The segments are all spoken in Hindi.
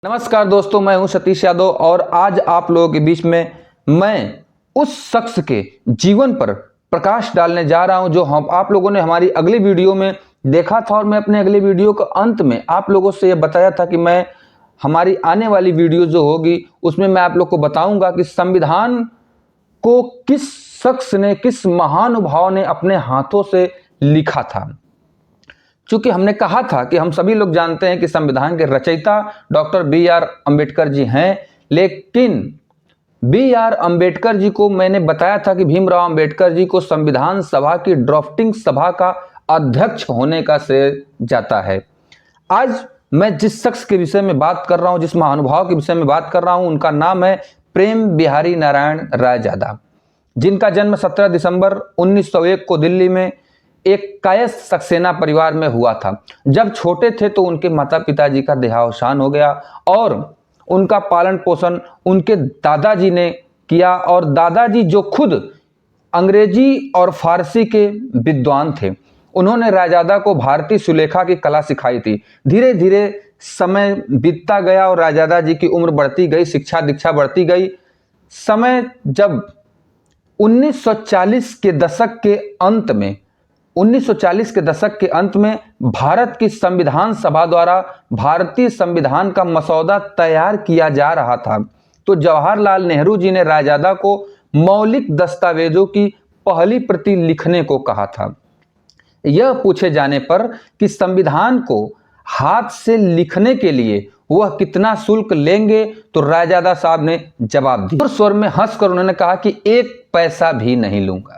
नमस्कार दोस्तों, मैं हूं सतीश यादव और आज आप लोगों के बीच में मैं उस शख्स के जीवन पर प्रकाश डालने जा रहा हूं जो हम आप लोगों ने हमारी अगली वीडियो में देखा था। और मैं अपने अगली वीडियो के अंत में आप लोगों से यह बताया था कि मैं हमारी आने वाली वीडियो जो होगी उसमें मैं आप लोग को बताऊंगा कि संविधान को किस शख्स ने, किस महानुभाव ने अपने हाथों से लिखा था। चूंकि हमने कहा था कि हम सभी लोग जानते हैं कि संविधान के रचयिता डॉक्टर बी.आर. अंबेडकर जी हैं, लेकिन बी.आर. अंबेडकर जी को मैंने बताया था कि भीमराव अंबेडकर जी को संविधान सभा की ड्राफ्टिंग सभा का अध्यक्ष होने का श्रेय जाता है। आज मैं जिस शख्स के विषय में बात कर रहा हूं, जिस महानुभाव के विषय में बात कर रहा हूं, उनका नाम है प्रेम बिहारी नारायण रायजादा, जिनका जन्म 17 दिसंबर 1901 को दिल्ली में एक कायस्थ सक्सेना परिवार में हुआ था। जब छोटे थे तो उनके माता पिताजी का देहावसान हो गया और उनका पालन पोषण उनके दादाजी ने किया। और दादाजी जो खुद अंग्रेजी और फारसी के विद्वान थे, उन्होंने रायजादा को भारतीय सुलेखा की कला सिखाई थी। धीरे धीरे समय बीतता गया और रायजादा जी की उम्र बढ़ती गई, शिक्षा दीक्षा बढ़ती गई। समय जब 1940 के दशक के अंत में भारत की संविधान सभा द्वारा भारतीय संविधान का मसौदा तैयार किया जा रहा था, तो जवाहरलाल नेहरू जी ने रायजादा को मौलिक दस्तावेजों की पहली प्रति लिखने को कहा था। यह पूछे जाने पर कि संविधान को हाथ से लिखने के लिए वह कितना शुल्क लेंगे, तो रायजादा साहब ने जवाब दिया। स्वर में हंसकर उन्होंने कहा कि 1 पैसा भी नहीं लूंगा।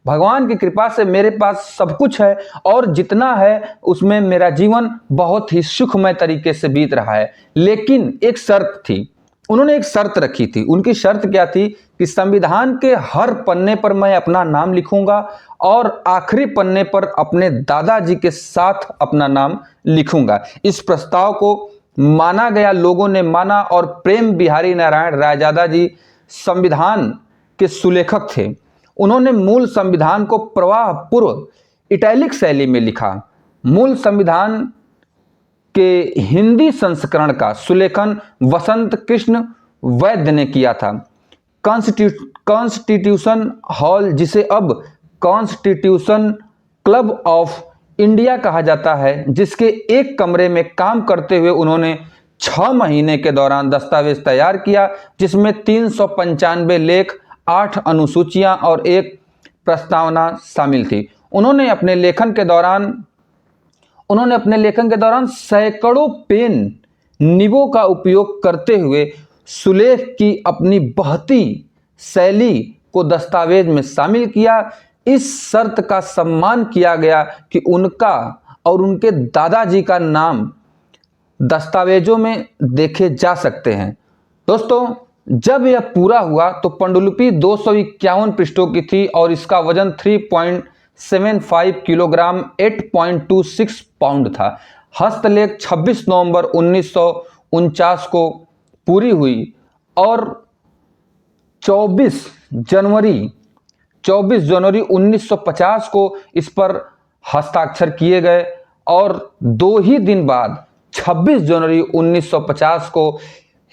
भगवान की कृपा से मेरे पास सब कुछ है और जितना है उसमें मेरा जीवन बहुत ही सुखमय तरीके से बीत रहा है, लेकिन एक शर्त थी। उन्होंने एक शर्त रखी थी। उनकी शर्त क्या थी कि संविधान के हर पन्ने पर मैं अपना नाम लिखूंगा और आखिरी पन्ने पर अपने दादाजी के साथ अपना नाम लिखूंगा। इस प्रस्ताव को माना गया, लोगों ने माना और प्रेम बिहारी नारायण रायजादा जी संविधान के सुलेखक थे। उन्होंने मूल संविधान को प्रवाह पूर्व इटैलिक शैली में लिखा। मूल संविधान के हिंदी संस्करण का सुलेखन वसंत कृष्ण वैद्य ने किया था। कॉन्स्टिट्यूशन हॉल, जिसे अब कॉन्स्टिट्यूशन क्लब ऑफ इंडिया कहा जाता है, जिसके एक कमरे में काम करते हुए उन्होंने 6 महीने के दौरान दस्तावेज तैयार किया, जिसमें 395 लेख, 8 अनुसूचियां और 1 प्रस्तावना शामिल थी। उन्होंने अपने लेखन के दौरान सैकड़ों पेन निबों का उपयोग करते हुए सुलेख की अपनी बहती शैली को दस्तावेज में शामिल किया। इस शर्त का सम्मान किया गया कि उनका और उनके दादाजी का नाम दस्तावेजों में देखे जा सकते हैं। दोस्तों, जब यह पूरा हुआ तो पांडुलिपि 251 पृष्ठों की थी और इसका वजन 3.75 किलोग्राम 8.26 पाउंड था। हस्तलेख 26 नवंबर 1949 को पूरी हुई और 24 जनवरी 1950 को इस पर हस्ताक्षर किए गए और 2 ही दिन बाद 26 जनवरी 1950 को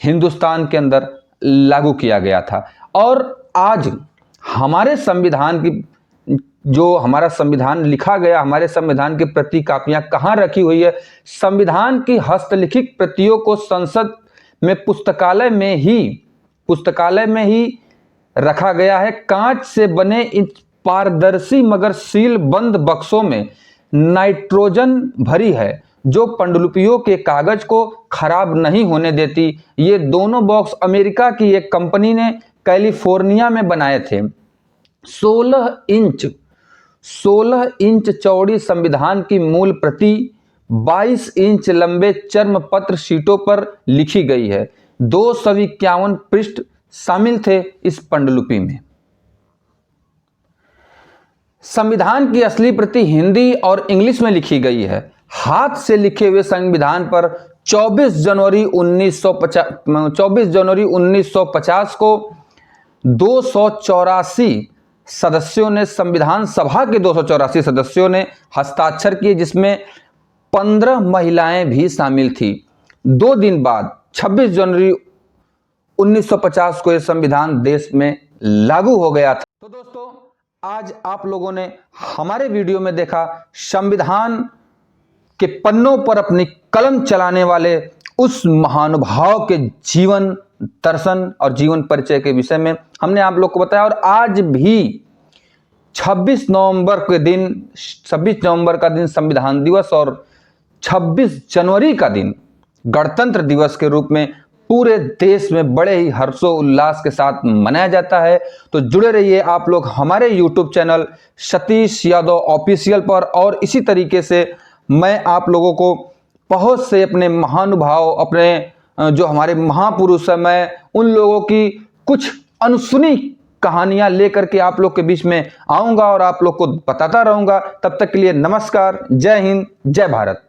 हिंदुस्तान के अंदर लागू किया गया था। और आज हमारे संविधान की, जो हमारा संविधान लिखा गया, हमारे संविधान की प्रति कापियां कहाँ रखी हुई है? संविधान की हस्तलिखित प्रतियों को संसद में पुस्तकालय में ही रखा गया है। कांच से बने इन पारदर्शी मगर सील बंद बक्सों में नाइट्रोजन भरी है, जो पांडुलिपियों के कागज को खराब नहीं होने देती। ये दोनों बॉक्स अमेरिका की एक कंपनी ने कैलिफोर्निया में बनाए थे। 16 इंच चौड़ी संविधान की मूल प्रति 22 इंच लंबे चर्म पत्र शीटों पर लिखी गई है। 251 पृष्ठ शामिल थे इस पांडुलिपि में। संविधान की असली प्रति हिंदी और इंग्लिश में लिखी गई है। हाथ से लिखे हुए संविधान पर 24 जनवरी 1950 को 284 सदस्यों ने, संविधान सभा के 284 सदस्यों ने हस्ताक्षर किए, जिसमें 15 महिलाएं भी शामिल थी। 2 दिन बाद 26 जनवरी 1950 को यह संविधान देश में लागू हो गया था। तो दोस्तों, आज आप लोगों ने हमारे वीडियो में देखा संविधान के पन्नों पर अपनी कलम चलाने वाले उस महानुभाव के जीवन दर्शन और जीवन परिचय के विषय में हमने आप लोग को बताया। और आज भी 26 नवंबर का दिन संविधान दिवस और 26 जनवरी का दिन गणतंत्र दिवस के रूप में पूरे देश में बड़े ही हर्षोल्लास के साथ मनाया जाता है। तो जुड़े रहिए आप लोग हमारे YouTube channel Satish Yadav official पर। और इसी तरीके से मैं आप लोगों को बहुत से अपने महानुभाव, अपने जो हमारे महापुरुष हैं, मैं उन लोगों की कुछ अनसुनी कहानियां लेकर के आप लोग के बीच में आऊंगा और आप लोग को बताता रहूंगा। तब तक के लिए नमस्कार, जय हिंद, जय भारत।